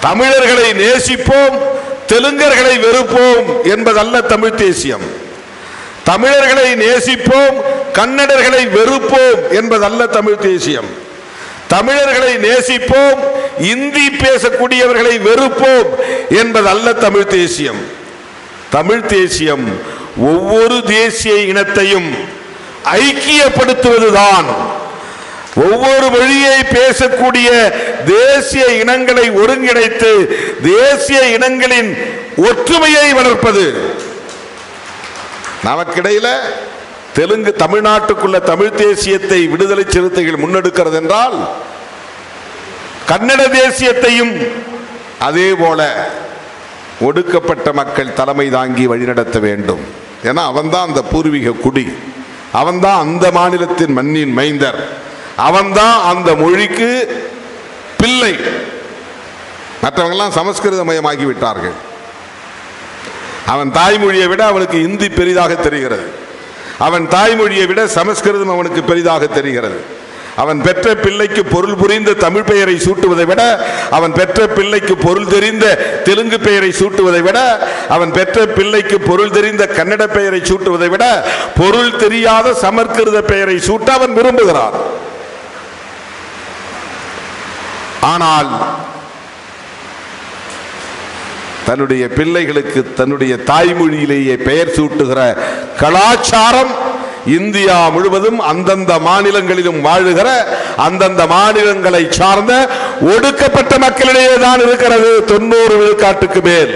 தமிழர்களை நேசிப்போம், தெலுங்கர்களை வெறுப்போம் என்பதல்ல தமிழ் தேசியம். தமிழர்களை நேசிப்போம், கன்னடர்களை வெறுப்போம் என்பதல்ல தமிழ் தேசியம். தமிழர்களை நேசிப்போம், இந்தி பேசக்கூடியவர்களை வெறுப்போம் என்பதல்ல தமிழ் தேசியம். தமிழ் தேசியம் ஒவ்வொரு தேசிய இனத்தையும் ஐக்கியப்படுத்துவதுதான். ஒவ்வொரு மொழியை பேசக்கூடிய தேசிய இனங்களை ஒருங்கிணைத்து தேசிய இனங்களின் ஒற்றுமையை வளர்ப்பது. நமக்கிடையில தெலுங்கு தமிழ்நாட்டுக்குள்ள தமிழ் தேசியத்தை விடுதலை சிறுத்தைகள் முன்னெடுக்கிறது என்றால் கன்னட தேசியத்தையும் அதே போல ஒடுக்கப்பட்ட மக்கள் தலைமை தாங்கி வழிநடத்த வேண்டும். ஏன்னா அவன்தான் அந்த பூர்வீக குடி, அவன்தான் அந்த மாநிலத்தின் மண்ணின் மைந்தர், அவன்தான் அந்த மொழிக்கு பிள்ளை. மற்றவங்கெல்லாம் சமஸ்கிருத மயமாகி விட்டார்கள். அவன் தாய்மொழியை விட அவனுக்கு இந்தி பெரிதாக தெரிகிறது, அவன் தாய்மொழியை விட சமஸ்கிருதம் அவனுக்கு பெரிதாக தெரிகிறது. அவன் பெற்ற பிள்ளைக்கு பொருள் புரிந்த தமிழ் பெயரை சூட்டுவதை விட அவன் பெற்ற பிள்ளைக்கு பொருள் தெரிந்த தெலுங்கு பெயரை சூட்டுவதை விட அவன் பெற்ற பிள்ளைக்கு பொருள் தெரிந்த கன்னட பெயரை சூட்டுவதை விட பொருள் தெரியாத சமஸ்கிருத பெயரை சூட்ட அவன் விரும்புகிறான். ஆனால் தன்னுடைய பிள்ளைகளுக்கு தன்னுடைய தாய்மொழியிலேயே பெயர் சூட்டுகிற கலாச்சாரம் இந்தியா முழுவதும் அந்தந்த மாநிலங்களிலும் வாழுகிற அந்தந்த மாநிலங்களை சார்ந்த ஒடுக்கப்பட்ட மக்களிடையே தான் இருக்கிறது. 90 விழுக்காட்டுக்கு மேல்.